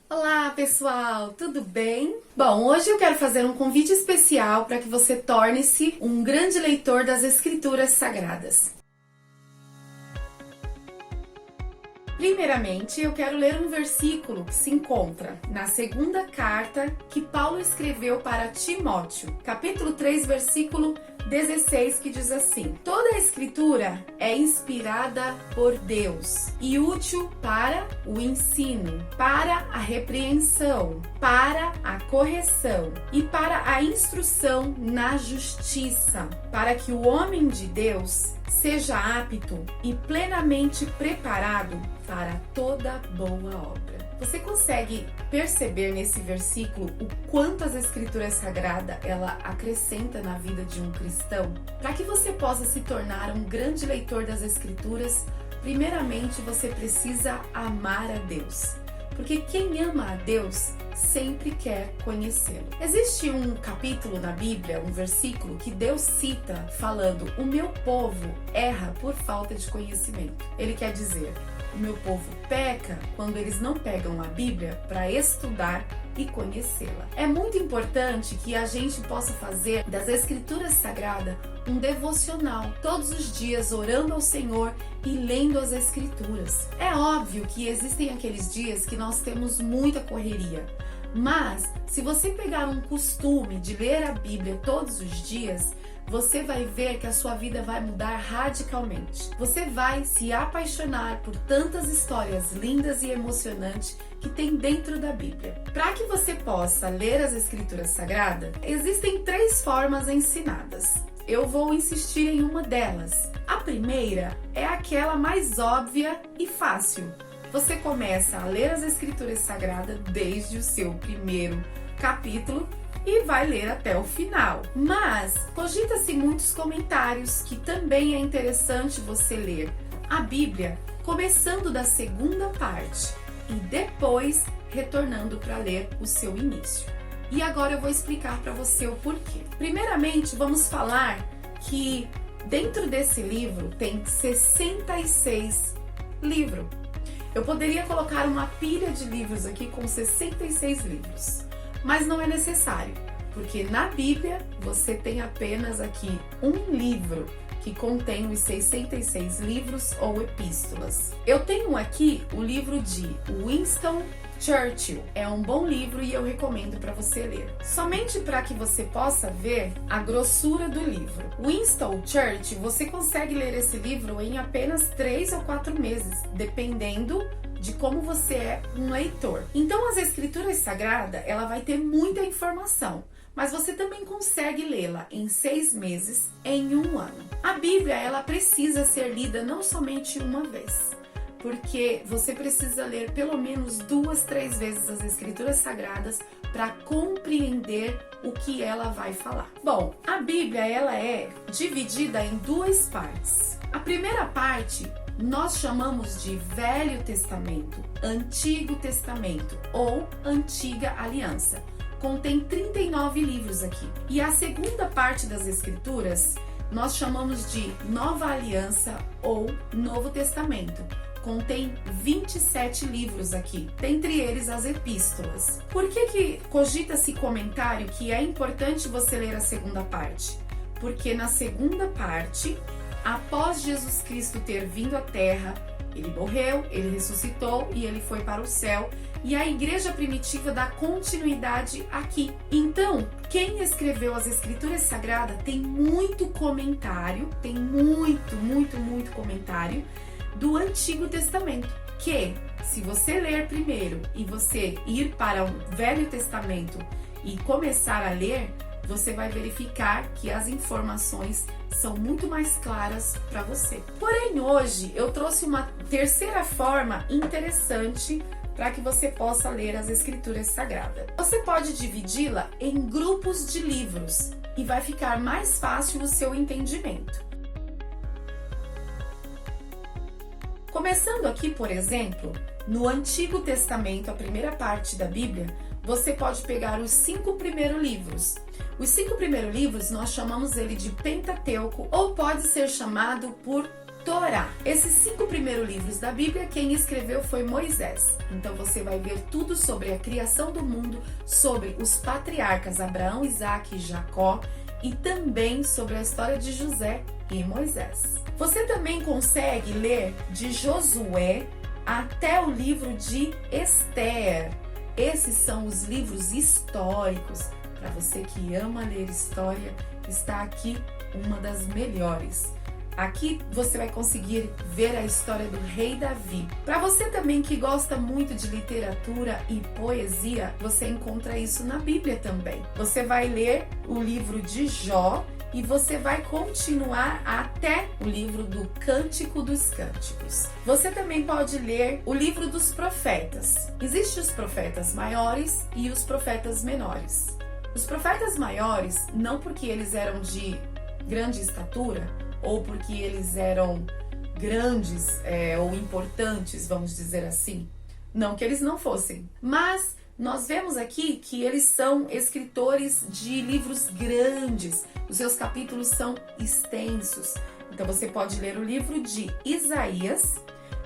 Olá pessoal, tudo bem? Bom, hoje eu quero fazer um convite especial para que você torne-se um grande leitor das Escrituras Sagradas. Primeiramente, eu quero ler um versículo que se encontra na segunda carta que Paulo escreveu para Timóteo, capítulo 3, versículo 16, que diz assim: toda a escritura é inspirada por Deus e útil para o ensino, para a repreensão, para a correção e para a instrução na justiça, para que o homem de Deus seja apto e plenamente preparado para toda boa obra. Você consegue perceber nesse versículo o quanto as Escrituras Sagradas ela acrescenta na vida de um cristão? Para que você possa se tornar um grande leitor das Escrituras, primeiramente você precisa amar a Deus. Porque quem ama a Deus sempre quer conhecê-lo. Existe um capítulo na Bíblia, um versículo que Deus cita falando: o meu povo erra por falta de conhecimento. Ele quer dizer, o meu povo peca quando eles não pegam a Bíblia para estudar e conhecê-la. É muito importante que a gente possa fazer das Escrituras Sagradas um devocional, todos os dias orando ao Senhor e lendo as Escrituras. É óbvio que existem aqueles dias que nós temos muita correria, mas se você pegar um costume de ler a Bíblia todos os dias, você vai ver que a sua vida vai mudar radicalmente. Você vai se apaixonar por tantas histórias lindas e emocionantes que tem dentro da Bíblia. Para que você possa ler as Escrituras Sagradas, existem 3 formas ensinadas. Eu vou insistir em uma delas. A primeira é aquela mais óbvia e fácil. Você começa a ler as Escrituras Sagradas desde o seu primeiro capítulo e vai ler até o final. Mas cogita-se muitos comentários que também é interessante você ler a Bíblia começando da segunda parte e depois retornando para ler o seu início. E agora eu vou explicar para você o porquê. Primeiramente, vamos falar que dentro desse livro tem 66 livros. Eu poderia colocar uma pilha de livros aqui com 66 livros, mas não é necessário, porque na Bíblia você tem apenas aqui um livro que contém os 66 livros ou epístolas. Eu tenho aqui o livro de Winston Churchill. É um bom livro e eu recomendo para você ler. Somente para que você possa ver a grossura do livro. Winston Churchill, você consegue ler esse livro em apenas 3 ou 4 meses, dependendo de como você é um leitor. Então, as Escrituras Sagradas, ela vai ter muita informação, mas você também consegue lê-la em 6 meses, em 1 ano. A Bíblia, ela precisa ser lida não somente uma vez, porque você precisa ler pelo menos 2, 3 vezes as Escrituras Sagradas para compreender o que ela vai falar. Bom, a Bíblia, ela é dividida em 2 partes. A primeira parte nós chamamos de Velho Testamento, Antigo Testamento ou Antiga Aliança. Contém 39 livros aqui. E a segunda parte das Escrituras nós chamamos de Nova Aliança ou Novo Testamento. Contém 27 livros aqui, dentre eles as epístolas. Por que cogita-se comentário que é importante você ler a segunda parte? Porque na segunda parte, após Jesus Cristo ter vindo à Terra, ele morreu, ele ressuscitou e ele foi para o céu. E a igreja primitiva dá continuidade aqui. Então, quem escreveu as Escrituras Sagradas tem muito comentário, tem muito comentário do Antigo Testamento, que se você ler primeiro e você ir para o Velho Testamento e começar a ler, você vai verificar que as informações são muito mais claras para você. Porém, hoje eu trouxe uma terceira forma interessante para que você possa ler as Escrituras Sagradas. Você pode dividi-la em grupos de livros e vai ficar mais fácil o seu entendimento. Começando aqui, por exemplo, no Antigo Testamento, a primeira parte da Bíblia, você pode pegar os 5 primeiros livros. Os 5 primeiros livros nós chamamos ele de Pentateuco ou pode ser chamado por Torá. Esses 5 primeiros livros da Bíblia, quem escreveu foi Moisés. Então você vai ver tudo sobre a criação do mundo, sobre os patriarcas Abraão, Isaac e Jacó e também sobre a história de José e Moisés. Você também consegue ler de Josué até o livro de Esther. Esses são os livros históricos. Para você que ama ler história, está aqui uma das melhores. Aqui você vai conseguir ver a história do rei Davi. Para você também que gosta muito de literatura e poesia, você encontra isso na Bíblia também. Você vai ler o livro de Jó e você vai continuar até o livro do Cântico dos Cânticos. Você também pode ler o livro dos profetas. Existem os profetas maiores e os profetas menores. Os profetas maiores, não porque eles eram de grande estatura, ou porque eles eram grandes ou importantes, vamos dizer assim. Não que eles não fossem. Mas nós vemos aqui que eles são escritores de livros grandes. Os seus capítulos são extensos. Então você pode ler o livro de Isaías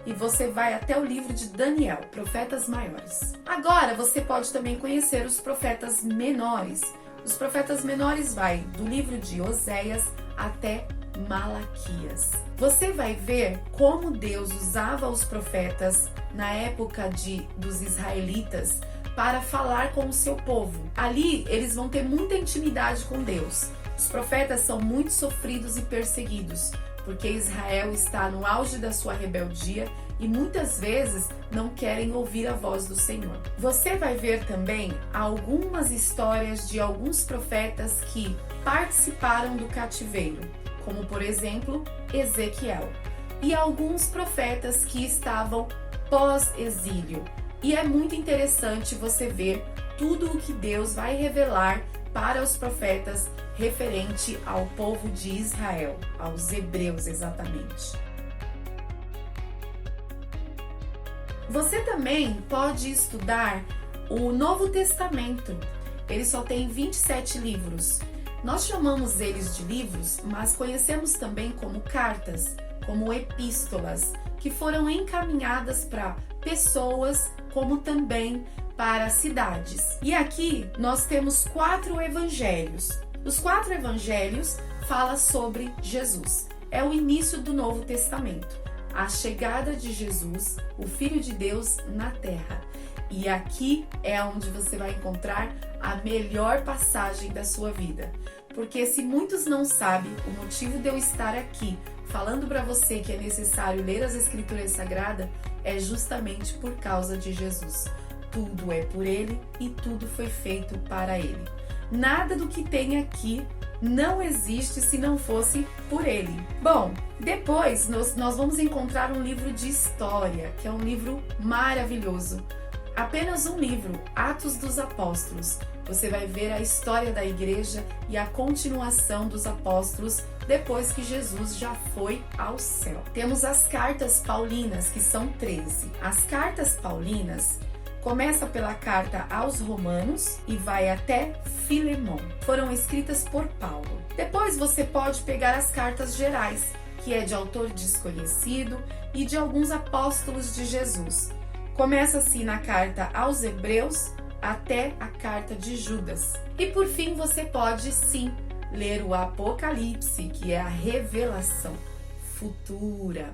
e você vai até o livro de Daniel, profetas maiores. Agora você pode também conhecer os profetas menores. Os profetas menores vai do livro de Oséias até Malaquias. Você vai ver como Deus usava os profetas na época dos israelitas para falar com o seu povo. Ali eles vão ter muita intimidade com Deus. Os profetas são muito sofridos e perseguidos, porque Israel está no auge da sua rebeldia e muitas vezes não querem ouvir a voz do Senhor. Você vai ver também algumas histórias de alguns profetas que participaram do cativeiro, como por exemplo Ezequiel, e alguns profetas que estavam pós-exílio. E é muito interessante você ver tudo o que Deus vai revelar para os profetas referente ao povo de Israel, aos hebreus exatamente. Você também pode estudar o Novo Testamento. Ele só tem 27 livros. Nós chamamos eles de livros, mas conhecemos também como cartas, como epístolas, que foram encaminhadas para pessoas, como também para cidades. E aqui nós temos 4 evangelhos. Os 4 evangelhos falam sobre Jesus. É o início do Novo Testamento, a chegada de Jesus, o Filho de Deus na Terra. E aqui é onde você vai encontrar a melhor passagem da sua vida. Porque se muitos não sabem, o motivo de eu estar aqui falando para você que é necessário ler as Escrituras Sagradas é justamente por causa de Jesus. Tudo é por Ele e tudo foi feito para Ele. Nada do que tem aqui não existe se não fosse por Ele. Bom, depois nós vamos encontrar um livro de história, que é um livro maravilhoso. Apenas um livro, Atos dos Apóstolos. Você vai ver a história da igreja e a continuação dos apóstolos depois que Jesus já foi ao céu. Temos as cartas paulinas, que são 13. As cartas paulinas começa pela carta aos Romanos e vai até Filemão. Foram escritas por Paulo. Depois você pode pegar as cartas gerais, que é de autor desconhecido e de alguns apóstolos de Jesus. Começa assim na carta aos Hebreus até a carta de Judas. E por fim você pode sim ler o Apocalipse, que é a revelação futura.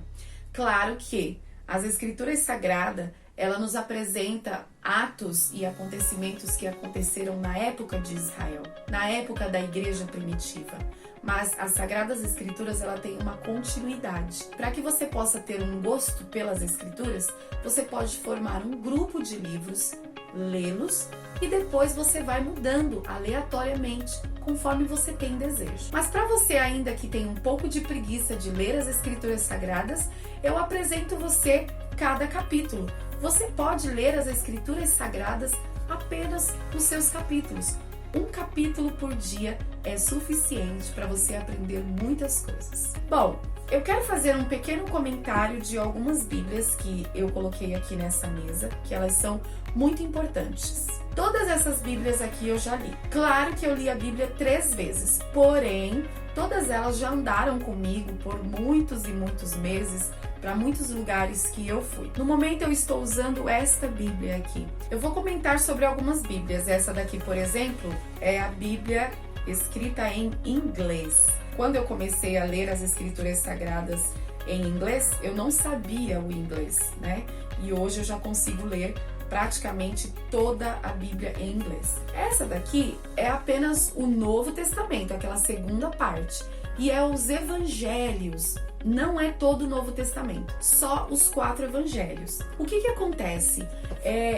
Claro que as Escrituras Sagradas, ela nos apresenta atos e acontecimentos que aconteceram na época de Israel, na época da igreja primitiva. Mas as Sagradas Escrituras, ela tem uma continuidade. Para que você possa ter um gosto pelas Escrituras, você pode formar um grupo de livros, lê-los e depois você vai mudando aleatoriamente, conforme você tem desejo. Mas para você ainda que tem um pouco de preguiça de ler as Escrituras Sagradas, eu apresento você cada capítulo. Você pode ler as Escrituras Sagradas apenas nos seus capítulos. Um capítulo por dia é suficiente para você aprender muitas coisas. Bom, eu quero fazer um pequeno comentário de algumas Bíblias que eu coloquei aqui nessa mesa, que elas são muito importantes. Todas essas Bíblias aqui eu já li. Claro que eu li a Bíblia 3 vezes, porém, todas elas já andaram comigo por muitos e muitos meses, para muitos lugares que eu fui. No momento eu estou usando esta Bíblia aqui. Eu vou comentar sobre algumas Bíblias. Essa daqui, por exemplo, é a Bíblia escrita em inglês. Quando eu comecei a ler as Escrituras Sagradas em inglês, eu não sabia o inglês, né? E hoje eu já consigo ler praticamente toda a Bíblia em inglês. Essa daqui é apenas o Novo Testamento, aquela segunda parte, e é os Evangelhos. Não é todo o Novo Testamento, só os 4 evangelhos. O que acontece?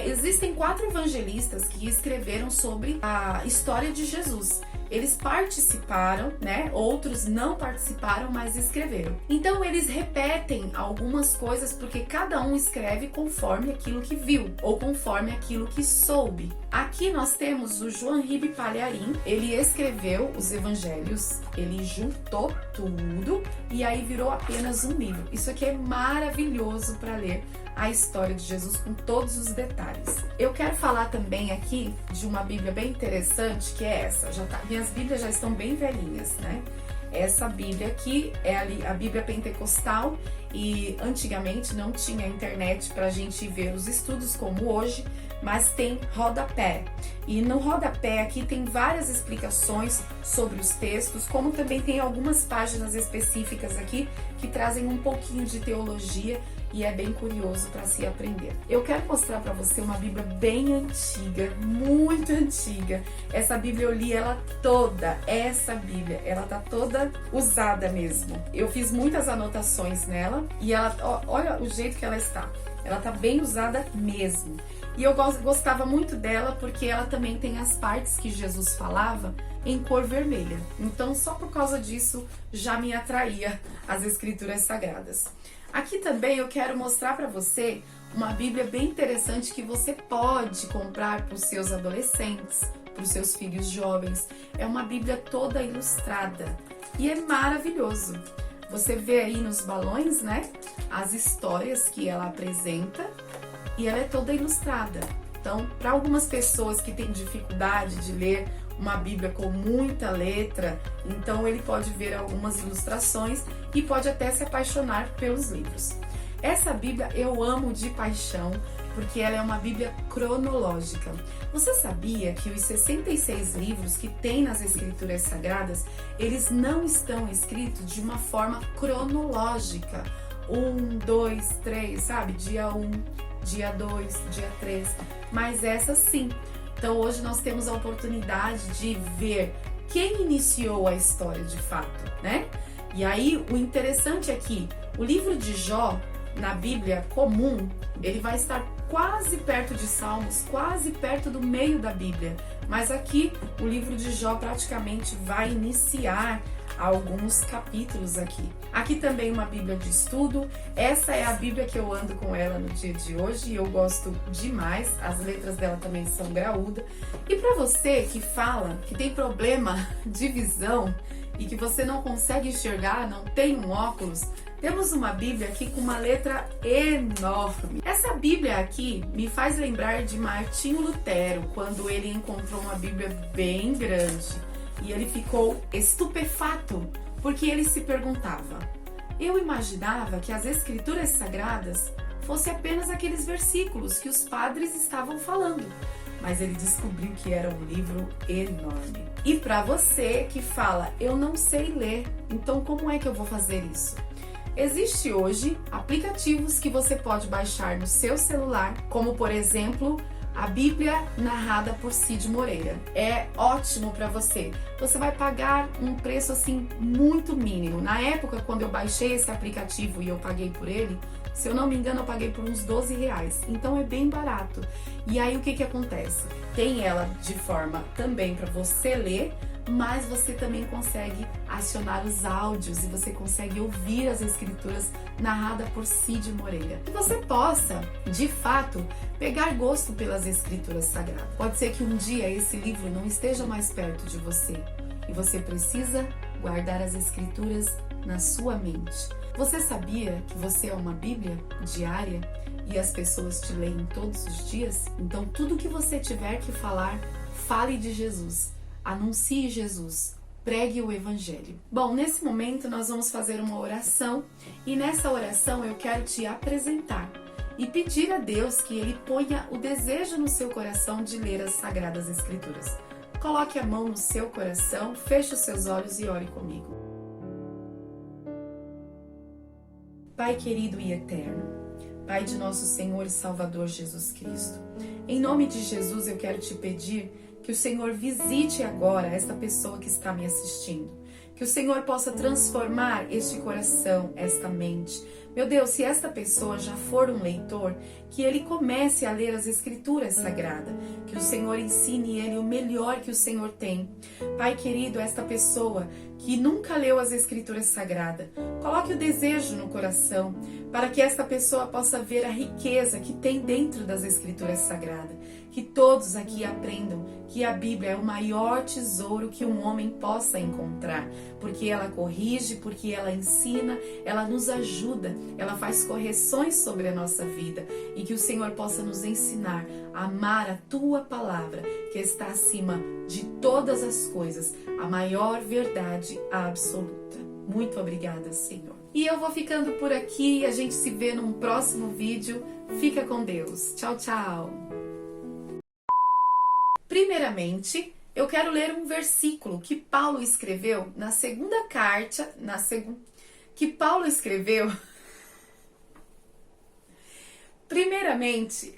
Existem 4 evangelistas que escreveram sobre a história de Jesus. Eles participaram, né? Outros não participaram, mas escreveram. Então eles repetem algumas coisas porque cada um escreve conforme aquilo que viu ou conforme aquilo que soube. Aqui nós temos o João Ribe Palharim. Ele escreveu os evangelhos, ele juntou tudo e aí virou apenas um livro. Isso aqui é maravilhoso para ler a história de Jesus com todos os detalhes. Eu quero falar também aqui de uma Bíblia bem interessante, que é essa. Minhas Bíblias já estão bem velhinhas, né? Essa Bíblia aqui é a Bíblia Pentecostal e antigamente não tinha internet para a gente ver os estudos como hoje, mas tem rodapé. E no rodapé aqui tem várias explicações sobre os textos, como também tem algumas páginas específicas aqui que trazem um pouquinho de teologia e é bem curioso para se aprender. Eu quero mostrar para você uma Bíblia bem antiga, muito antiga. Essa Bíblia eu li ela toda, essa Bíblia, ela tá toda usada mesmo. Eu fiz muitas anotações nela e ela, olha o jeito que ela está. Ela tá bem usada mesmo. E eu gostava muito dela porque ela também tem as partes que Jesus falava em cor vermelha. Então, só por causa disso, já me atraía as Escrituras Sagradas. Aqui também eu quero mostrar para você uma Bíblia bem interessante que você pode comprar para os seus adolescentes, para os seus filhos jovens. É uma Bíblia toda ilustrada e é maravilhoso. Você vê aí nos balões, né, as histórias que ela apresenta e ela é toda ilustrada. Então, para algumas pessoas que têm dificuldade de ler uma Bíblia com muita letra, então ele pode ver algumas ilustrações e pode até se apaixonar pelos livros. Essa Bíblia eu amo de paixão porque ela é uma Bíblia cronológica. Você sabia que os 66 livros que tem nas Escrituras Sagradas, eles não estão escritos de uma forma cronológica? 1, 2, 3, sabe? Dia 1, dia 2, dia 3, mas essa sim. Então hoje nós temos a oportunidade de ver quem iniciou a história de fato, né? E aí o interessante é que o livro de Jó, na Bíblia comum, ele vai estar quase perto de Salmos, quase perto do meio da Bíblia. Mas aqui o livro de Jó praticamente vai iniciar alguns capítulos aqui. Aqui também uma Bíblia de estudo. Essa é a Bíblia que eu ando com ela no dia de hoje e eu gosto demais. As letras dela também são graúdas. E para você que fala que tem problema de visão e que você não consegue enxergar, não tem um óculos, temos uma Bíblia aqui com uma letra enorme. Essa Bíblia aqui me faz lembrar de Martinho Lutero, quando ele encontrou uma Bíblia bem grande. E ele ficou estupefato, porque ele se perguntava: eu imaginava que as Escrituras Sagradas fossem apenas aqueles versículos que os padres estavam falando. Mas ele descobriu que era um livro enorme. E para você que fala, eu não sei ler, então como é que eu vou fazer isso? Existe hoje aplicativos que você pode baixar no seu celular, como por exemplo, a Bíblia narrada por Cid Moreira. É ótimo para você. Você vai pagar um preço assim muito mínimo. Na época, quando eu baixei esse aplicativo e eu paguei por ele, se eu não me engano, eu paguei por uns R$12. Então é bem barato. E aí o que acontece? Tem ela de forma também para você ler, mas você também consegue acionar os áudios e você consegue ouvir as escrituras narradas por Cid Moreira. Que você possa, de fato, pegar gosto pelas escrituras sagradas. Pode ser que um dia esse livro não esteja mais perto de você e você precisa guardar as Escrituras na sua mente. Você sabia que você é uma Bíblia diária e as pessoas te leem todos os dias? Então, tudo que você tiver que falar, fale de Jesus, anuncie Jesus, pregue o Evangelho. Bom, nesse momento nós vamos fazer uma oração e nessa oração eu quero te apresentar e pedir a Deus que Ele ponha o desejo no seu coração de ler as Sagradas Escrituras. Coloque a mão no seu coração, feche os seus olhos e ore comigo. Pai querido e eterno, Pai de nosso Senhor e Salvador Jesus Cristo, em nome de Jesus eu quero te pedir que o Senhor visite agora esta pessoa que está me assistindo. Que o Senhor possa transformar este coração, esta mente. Meu Deus, se esta pessoa já for um leitor, que ele comece a ler as Escrituras Sagradas. Que o Senhor ensine ele o melhor que o Senhor tem. Pai querido, esta pessoa que nunca leu as Escrituras Sagradas, coloque o desejo no coração para que esta pessoa possa ver a riqueza que tem dentro das Escrituras Sagradas. Que todos aqui aprendam que a Bíblia é o maior tesouro que um homem possa encontrar, porque ela corrige, porque ela ensina, ela nos ajuda, ela faz correções sobre a nossa vida e que o Senhor possa nos ensinar a amar a Tua Palavra, que está acima de todas as coisas, a maior verdade absoluta. Muito obrigada, Senhor. E eu vou ficando por aqui, a gente se vê num próximo vídeo. Fica com Deus. Tchau, tchau. Primeiramente, eu quero ler um versículo que Paulo escreveu na segunda carta, que Paulo escreveu. Primeiramente,